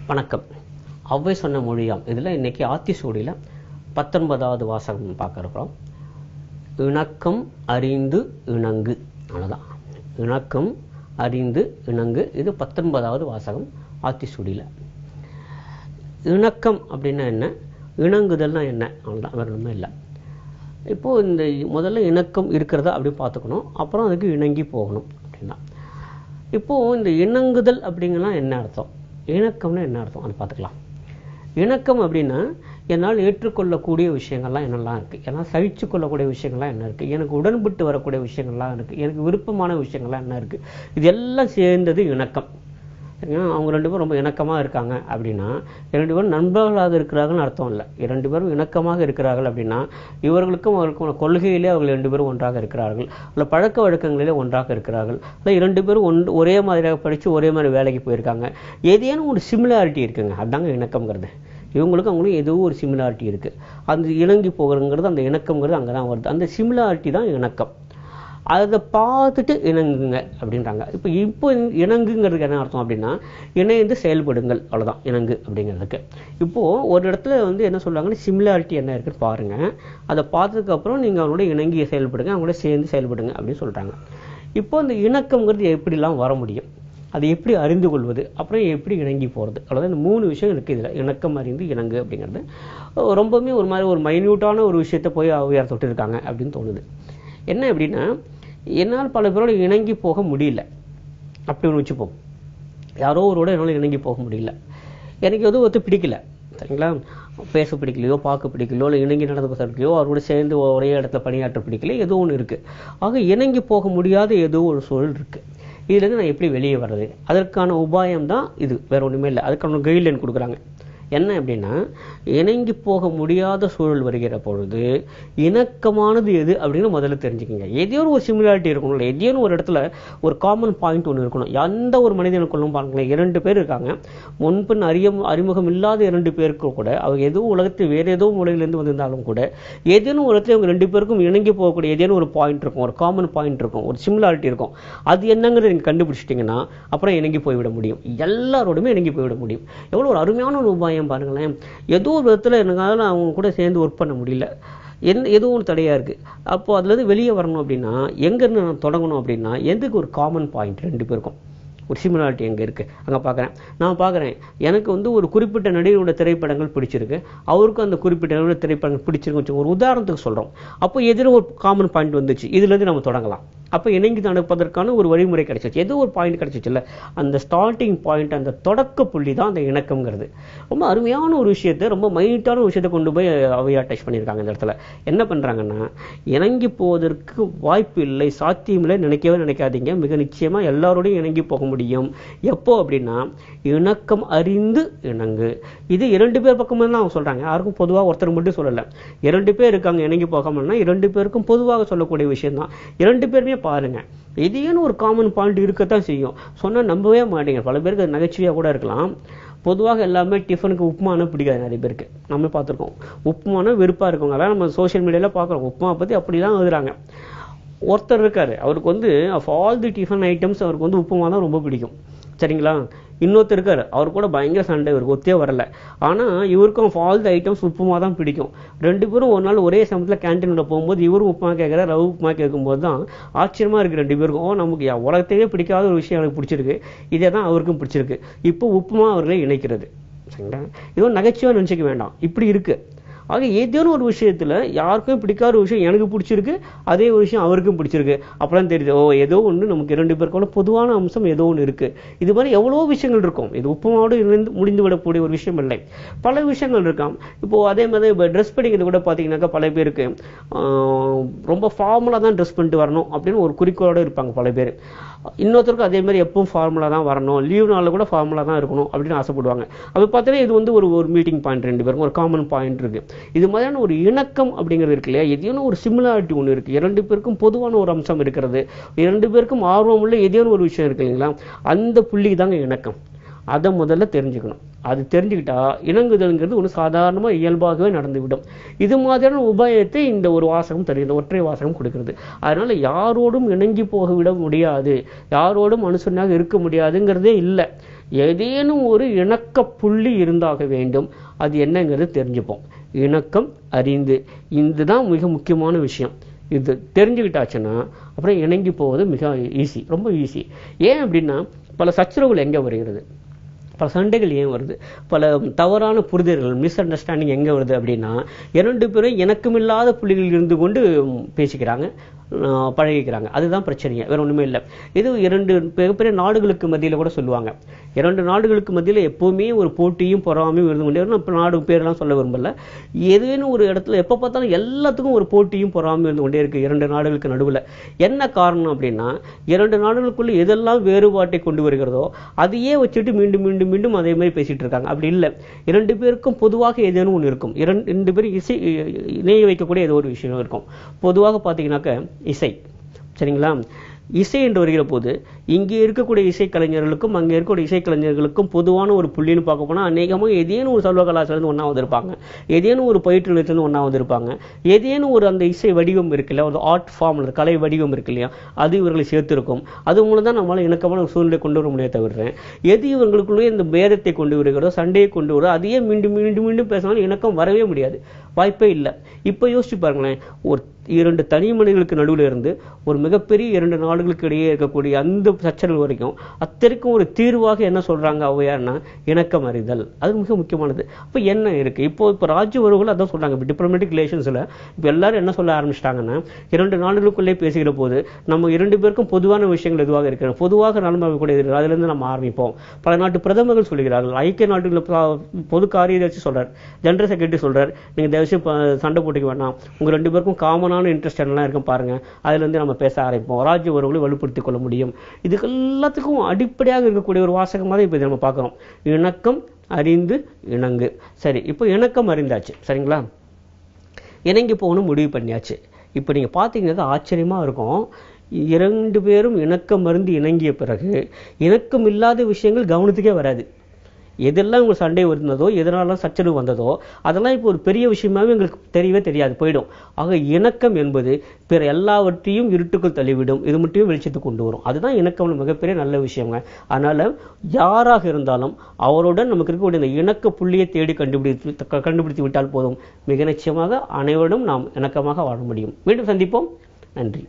வணக்கம். அவ்வை சொன்ன மொழியாம் இதில் இன்னைக்கு ஆத்திசூடியில் 19வது வாசகம் பார்க்க இருக்கிறோம். இணக்கம் அறிந்து இணங்கு. அவ்வளோதான். இணக்கம் அறிந்து இணங்கு. இது 19வது வாசகம் ஆத்திசூடியில். இணக்கம் அப்படின்னா என்ன, இணங்குதல்னா என்ன, அவ்வளோதான், வேறு ஒன்றுமே இல்லை. இப்போது இந்த முதல்ல இணக்கம் இருக்கிறதா அப்படி பார்த்துக்கணும், அப்புறம் அதுக்கு இணங்கி போகணும் அப்படின்னா. இப்போது இந்த இணங்குதல் அப்படிங்கலாம் என்ன அர்த்தம், இணக்கம்னா என்ன அர்த்தம் அதை பார்த்துக்கலாம். இணக்கம் அப்படின்னா என்னால் ஏற்றுக்கொள்ளக்கூடிய விஷயங்கள்லாம் என்னெல்லாம் இருக்குது, என்னால் சகிச்சு கொள்ளக்கூடிய விஷயங்கள்லாம் என்ன இருக்குது, எனக்கு உடன்பட்டு வரக்கூடிய விஷயங்கள்லாம் இருக்குது, எனக்கு விருப்பமான விஷயங்கள்லாம் என்ன இருக்குது, இது எல்லாம் சேர்ந்தது இணக்கம். அவங்க ரெண்டு பேரும் ரொம்ப இணக்கமாக இருக்காங்க அப்படின்னா இரண்டு பேரும் நண்பர்களாக இருக்கிறார்கள்னு அர்த்தம் இல்லை. இரண்டு பேரும் இணக்கமாக இருக்கிறார்கள் அப்படின்னா இவர்களுக்கும் அவருக்கும் கொள்கையிலே அவர்கள் ரெண்டு பேரும் ஒன்றாக இருக்கிறார்கள், இல்லை பழக்க வழக்கங்களிலே ஒன்றாக இருக்கிறார்கள், இல்லை இரண்டு பேரும் ஒரே மாதிரியாக படித்து ஒரே மாதிரி வேலைக்கு போயிருக்காங்க, ஏதேனும் ஒரு சிமிலாரிட்டி இருக்குங்க. அதுதாங்க இணக்கம்ங்கிறது. இவங்களுக்கும் அவங்களும் ஏதோ ஒரு சிமிலாரிட்டி இருக்குது. அந்த இணங்கி போகிறங்கிறது, அந்த இணக்கம்ங்கிறது அங்கே தான் வருது. அந்த சிமிலாரிட்டி தான் இணக்கம். அதை பார்த்துட்டு இணங்குங்க அப்படின்றாங்க. இப்போ இணங்குங்கிறதுக்கு என்ன அர்த்தம் அப்படின்னா இணைந்து செயல்படுங்கள், அவ்வளோதான் இணங்கு அப்படிங்கிறதுக்கு. இப்போது ஒரு இடத்துல என்ன சொல்கிறாங்கன்னா சிமிலாரிட்டி என்ன இருக்குன்னு பாருங்கள், அதை பார்த்ததுக்கப்புறம் நீங்கள் அவங்களோட இணங்கி செயல்படுங்க, அவங்களோட சேர்ந்து செயல்படுங்க அப்படின்னு சொல்கிறாங்க. இப்போ இந்த இணக்கம்ங்கிறது எப்படிலாம் வர முடியும், அதை எப்படி அறிந்து கொள்வது, அப்புறம் எப்படி இணங்கி போகிறது, அவ்வளோதான். இந்த 3 விஷயம் இருக்குது இதில். இணக்கம் அறிந்து இணங்கு அப்படிங்கிறது ரொம்பவுமே ஒரு மாதிரி ஒரு மைன்யூட்டான ஒரு விஷயத்தை போய் அவையார் தொட்டு இருக்காங்க அப்படின்னு தோணுது. என்ன அப்படின்னா, என்னால் பல பேரோட இணங்கி போக முடியல அப்படின்னு வச்சுப்போம். யாரோ ஒருவோட என்னால் இணங்கி போக முடியல, எனக்கு எதுவும் பிடிக்கல, சரிங்களா, பேச பிடிக்கலையோ, பார்க்க பிடிக்கலையோ, இல்லை இணங்கி நடந்து பிடிக்கலையோ, அவரோட சேர்ந்து ஒரே இடத்துல பணியாற்ற பிடிக்கலையோ, ஏதோ ஒன்று இருக்குது. ஆக இணங்கி போக முடியாத ஏதோ ஒரு சூழல் இருக்குது. இதுலேருந்து நான் எப்படி வெளியே வர்றது, அதற்கான உபாயம் தான் இது, வேற ஒன்றுமே இல்லை. அதுக்கான கைட்லைன் கொடுக்குறாங்க. என்ன அப்படின்னா, இணங்கி போக முடியாத சூழல் வருகிற பொழுது இணக்கமானது எது அப்படின்னு முதல்ல தெரிஞ்சுக்கங்க. ஏதோ ஒரு சிமிலாரிட்டி இருக்கணும், ஏதோ ஒரு இடத்துல ஒரு காமன் பாயிண்ட் ஒன்று இருக்கணும். எந்த ஒரு மனிதனுக்குள்ளும் பாருங்களேன், 2 பேர் இருக்காங்க, முன்பின் அறிமுகம் இல்லாத 2 பேருக்கு கூட அவங்க ஏதோ உலகத்தில் வேறு ஏதோ மூலையிலேருந்து வந்திருந்தாலும் கூட ஏதேனும் ஒரு இடத்துல அவங்க 2 பேருக்கும் இணங்கி போகக்கூடிய ஏதேனும் ஒரு பாயிண்ட் இருக்கும், ஒரு காமன் பாயிண்ட் இருக்கும், ஒரு சிமிலாரிட்டி இருக்கும். அது என்னங்கிறது நீங்கள் கண்டுபிடிச்சிட்டிங்கன்னா அப்புறம் இணங்கி போய்விட முடியும். எல்லாரோடுமே இணங்கி போய்விட முடியும். எவ்வளோ ஒரு அருமையான ஒரு உபாயம் பாருங்களேன். ஏதோ ஒரு விதத்தில் என்னால அவங்க கூட சேர்ந்து ஒர்க் பண்ண முடியல, ஏதோ ஒன்று தடையாக இருக்குது. அப்போது அதுலேருந்து வெளியே வரணும் அப்படின்னா எங்கேருந்து நான் தொடங்கணும் அப்படின்னா, எதுக்கு ஒரு காமன் பாயிண்ட் 2 பேருக்கும் ஒரு சிமிலாரிட்டி எங்கே இருக்குது அங்கே பார்க்குறேன். நான் பார்க்குறேன், எனக்கு ஒரு குறிப்பிட்ட நடிகரோட திரைப்படங்கள் பிடிச்சிருக்கு, அவருக்கும் அந்த குறிப்பிட்ட நடிகரோட திரைப்படங்கள் பிடிச்சிருக்கு. ஒரு உதாரணத்துக்கு சொல்கிறோம். அப்போ எதிரும் ஒரு காமன் பாயிண்ட் வந்துச்சு, இதுலேருந்து நம்ம தொடங்கலாம். அப்போ இணங்கி நடப்பதற்கான ஒரு வழிமுறை கிடைச்சிச்சு, ஏதோ ஒரு பாயிண்ட் கிடைச்சிச்சு இல்லை. அந்த ஸ்டார்டிங் பாயிண்ட், அந்த தொடக்க புள்ளி தான் அந்த இணக்கம்ங்கிறது. ரொம்ப அருமையான ஒரு விஷயத்தை, ரொம்ப மைனூட்டான ஒரு விஷயத்தை கொண்டு போய் அவையார் டச் பண்ணியிருக்காங்க. இந்த இடத்துல என்ன பண்ணுறாங்கன்னா, இணங்கி போவதற்கு வாய்ப்பு இல்லை, சாத்தியம் இல்லை நினைக்கவே நினைக்காதீங்க. மிக நிச்சயமாக எல்லாரோடையும் இணங்கி போக முடியும். எப்போ அப்படின்னா இணக்கம் அறிந்து இணங்கு. இது 2 பேர் பக்கமும் தான் அவங்க சொல்கிறாங்க, யாருக்கும் பொதுவாக ஒருத்தர் மட்டும் சொல்லலை. 2 பேர் இருக்காங்க இணங்கி போகாமல்னா 2 பேருக்கும் பொதுவாக சொல்லக்கூடிய விஷயம் தான். 2 பேருமே பாருங்க, ஏதேனும் ஒரு காமன் பாயிண்ட் இருக்கத்தான் செய்யும். சொன்னால் நம்பவே மாட்டீங்க. பல பேருக்கு அது நகைச்சுவையாக கூட இருக்கலாம். பொதுவாக எல்லாமே டிஃபனுக்கு உப்புமானா பிடிக்காது நிறைய பேருக்கு. நம்ம பார்த்துருக்கோம், உப்புமானா வெறுப்பாக இருக்கவங்க அதான் நம்ம சோஷியல் மீடியாவில் பார்க்குறோம். உப்புமா பற்றி அப்படிலாம் எழுதுறாங்க. ஒருத்தர் இருக்கார், அவருக்கு of all the tiffin items அவருக்கு உப்புமா தான் ரொம்ப பிடிக்கும், சரிங்களா. இன்னொருத்தர் இருக்கார், அவர் கூட பயங்கர சண்டை, இவருக்கு ஒத்தே வரல. ஆனால் இவருக்கும் of all the items upma தான் பிடிக்கும். 2 பேரும் ஒரு நாள் ஒரே சமயத்தில் கேன்டீனில் போகும்போது இவரும் உப்புமா கேட்குறாரு, ரவு உப்புமா கேட்கும்போது தான் ஆச்சரியமாக இருக்குது 2 பேருக்கும். நமக்கு உலகத்தையே பிடிக்காத ஒரு விஷயம் எனக்கு பிடிச்சிருக்கு, இதே தான் அவருக்கும் பிடிச்சிருக்கு. இப்போ உப்புமா அவர்களை இணைக்கிறது, சரிங்களா. இதுவும் நகைச்சுவை நினச்சிக்க வேண்டாம், இப்படி இருக்குது. ஆக ஏதேனும் ஒரு விஷயத்தில் யாருக்கும் பிடிக்காத ஒரு விஷயம் எனக்கு பிடிச்சிருக்கு, அதே ஒரு விஷயம் அவருக்கும் பிடிச்சிருக்கு. அப்போலாம் தெரியுது, ஏதோ ஒன்று நமக்கு 2 பேருக்கோட பொதுவான அம்சம் ஏதோ ஒன்று இருக்குது. இது மாதிரி எவ்வளோ விஷயங்கள் இருக்கும். இது உப்புமாவோடு முடிந்து விடக்கூடிய ஒரு விஷயம் இல்லை, பல விஷயங்கள் இருக்காம். இப்போது அதே மாதிரி இப்போ ட்ரெஸ் பண்ணிக்கிறது கூட பார்த்தீங்கன்னாக்கா பல பேருக்கு ரொம்ப ஃபார்மலாக தான் ட்ரெஸ் பண்ணிட்டு வரணும் அப்படின்னு ஒரு குறிக்கோளோடு இருப்பாங்க பல பேர். இன்னொருத்தருக்கும் அதே மாதிரி எப்பவும் ஃபார்முலா தான் வரணும், லீவ் நாளில் கூட ஃபார்முலா தான் இருக்கணும் அப்படின்னு ஆசைப்படுவாங்க. அப்போ பார்த்தீங்கன்னா இது ஒரு மீட்டிங் பாயிண்ட், 2 பேருக்கும் ஒரு காமன் பாயிண்ட் இருக்குது. இது மாதிரியான ஒரு இணக்கம் அப்படிங்கிறது இருக்கு இல்லையா, எதையும் ஒரு சிமிலாரிட்டி ஒன்று இருக்குது, 2 பேருக்கும் பொதுவான ஒரு அம்சம் இருக்கிறது, 2 பேருக்கும் ஆர்வம் உள்ள ஏதேனும் ஒரு விஷயம் இருக்கு இல்லைங்களா, அந்த புள்ளி தாங்க இணக்கம். அதை முதல்ல தெரிஞ்சுக்கணும். அது தெரிஞ்சுக்கிட்டா இணங்குதல்ங்கிறது ஒன்று சாதாரணமாக இயல்பாகவே நடந்துவிடும். இது மாதிரியான உபாயத்தை இந்த ஒரு வாசகம் தருகிறது, ஒற்றை வாசகம் கொடுக்கிறது. அதனால யாரோடும் இணங்கி போகவிட முடியாது, யாரோடும் அனுசரணையாக இருக்க முடியாதுங்கிறதே இல்லை. ஏதேனும் ஒரு இணக்க புள்ளி இருந்தாக வேண்டும். அது என்னங்கிறது தெரிஞ்சுப்போம். இணக்கம் அறிந்து, இதுதான் மிக முக்கியமான விஷயம். இது தெரிஞ்சுக்கிட்டாச்சுன்னா அப்புறம் இணங்கி போவது மிக ஈஸி, ரொம்ப ஈஸி. ஏன் அப்படின்னா பல சச்சரவுகள் எங்கே வருகிறது, பல சண்டைகள் ஏன் வருது, பல தவறான புரிதல்கள், மிஸ் அண்டர்ஸ்டாண்டிங் எங்கே வருது அப்படின்னா, 2 பேரும் இணக்கமில்லாத புள்ளிகள் இருந்து கொண்டு பேசிக்கிறாங்க, பழகிக்கிறாங்க. அதுதான் பிரச்சனையே, வேற ஒன்றுமே இல்லை. இது 2 மிகப்பெரிய நாடுகளுக்கு மத்தியில் கூட சொல்லுவாங்க. 2 நாடுகளுக்கு மத்தியில் எப்போவுமே ஒரு போட்டியும் பொறாமையும் இருந்து கொண்டே இருக்கும். இப்போ நாடு பேரெல்லாம் சொல்ல விரும்பல. ஏதேனும் ஒரு இடத்துல எப்போ பார்த்தாலும் எல்லாத்துக்கும் ஒரு போட்டியும் பொறாமையும் இருந்து கொண்டே இருக்கு 2 நாடுகளுக்கு நடுவில். என்ன காரணம் அப்படின்னா, 2 நாடுகளுக்குள்ள எதெல்லாம் வேறுபாட்டை கொண்டு வருகிறதோ அதையே வச்சுட்டு மீண்டும் மீண்டும் மீண்டும் அதே மாதிரி பேசிட்டு இருக்காங்க. அப்படி இல்லை, 2 பேருக்கும் பொதுவாக ஏதேனும் ஒன்று இருக்கும். 2 பேரும் இணைய வைக்கக்கூடிய ஏதோ ஒரு விஷயம் இருக்கும். பொதுவாக பார்த்தீங்கன்னாக்க இசை, சரிங்களா? இசை என்று வருகிற போது இங்கே இருக்கக்கூடிய இசைக்கலைஞர்களுக்கும் அங்கே இருக்கக்கூடிய இசைக்கலைஞர்களுக்கும் பொதுவான ஒரு புள்ளின்னு பார்க்க போனால் அநேகமாக ஏதேனும் ஒரு சர்வ கலாச்சாரத்து ஒன்றா வந்திருப்பாங்க, ஏதேனும் ஒரு பயிற்று நிலையத்திலிருந்து ஒன்றா வந்திருப்பாங்க, ஏதேனும் ஒரு அந்த இசை வடிவம் இருக்கு இல்லையா, ஒரு ஆர்ட் ஃபார்ம், கலை வடிவம் இருக்கு இல்லையா, அது இவர்களை சேர்த்திருக்கும். அது மூலம் தான் நம்மளால் இணக்கமான ஒரு சூழ்நிலை கொண்டு வர முடியாது. தவிர எது இவர்களுக்குள்ளே இந்த பேதத்தை கொண்டு வருகிறதோ, சண்டையை கொண்டு வருதோ, அதையே மீண்டும் மீண்டும் மீண்டும் பேசினாலும் இணக்கம் வரவே முடியாது, வாய்ப்பே இல்லை. இப்போ யோசிச்சு பாருங்களேன், ஒரு 2 தனி மனிதர்களுக்கு நடுவில் இருந்து ஒரு மிகப்பெரிய 2 நாடுகளுக்கு இடையே இருக்கக்கூடிய அந்த சச்சரவு வரைக்கும் அத்தனைக்கும் ஒரு தீர்வாக என்ன சொல்றாங்க ஔவையார்னா இணக்கம் அறிதல். அது மிக முக்கியமானது. அப்போ என்ன இருக்கு, இப்போ ராஜ்ய உறவுகள் அதான் சொல்றாங்க. இப்போ டிப்ளமேட்டிக் ரிலேஷன்ஸ்ல இப்போ எல்லாரும் என்ன சொல்ல ஆரம்பிச்சிட்டாங்கன்னா, 2 நாடுகளுக்குள்ளே பேசுகிற போது நம்ம 2 பேருக்கும் பொதுவான விஷயங்கள் எதுவாக இருக்கிறது, பொதுவாக நலமாகக்கூடிய அதிலிருந்து நம்ம ஆரம்பிப்போம். பல நாட்டு பிரதமர்கள் சொல்கிறார்கள், ஐக்கிய நாடுகளில் பொது காரியதர்சி சொல்றார், ஜெனரல் செக்ரட்டரி சொல்றார், நீங்க தயவுசெய்து சண்டை போட்டுக்க வேண்டாம், உங்க 2 பேருக்கும் காமனான இன்ட்ரெஸ்ட் எல்லாம் இருக்கும் பாருங்க, அதுல இருந்து நம்ம பேச ஆரம்பிப்போம், ராஜ்ய உறவுகளை வலுப்படுத்திக் கொள்ள முடியும். இதுக்கு எல்லாத்துக்கும் அடிப்படையாக இருக்கக்கூடிய ஒரு வாசகமாக இப்போ நம்ம பார்க்கிறோம். இணக்கம் அறிந்து இணங்கு. சரி, இப்போ இணக்கம் அறிந்தாச்சு, சரிங்களா? இணங்கி போகணும் முடிவு பண்ணியாச்சு. இப்போ நீங்க பார்த்தீங்கன்னா ஆச்சரியமா இருக்கும், 2 பேரும் இணக்கம் அறிந்து இணங்கிய பிறகு இணக்கம் இல்லாத விஷயங்கள் கவனத்துக்கே வராது. எதெல்லாம் உங்களுக்கு சண்டை இருந்ததோ, எதனாலும் சச்சரவு வந்ததோ, அதெல்லாம் இப்போ ஒரு பெரிய விஷயமாவே எங்களுக்கு தெரியவே தெரியாது, போயிடும். ஆக இணக்கம் என்பது பிற எல்லாவற்றையும் இருட்டுக்குள் தள்ளிவிடும், இது மட்டும் வெளிச்சத்துக்கு கொண்டு வரும். அதுதான் இணக்கம் மிகப்பெரிய நல்ல விஷயங்க. அதனால யாராக இருந்தாலும் அவருடன் நமக்கு இருக்கக்கூடிய இந்த இணக்க புள்ளியை தேடி கண்டுபிடித்து விட்டால் போதும், மிக நிச்சயமாக அனைவரும் நாம் இணக்கமாக வாழ முடியும். மீண்டும் சந்திப்போம். நன்றி.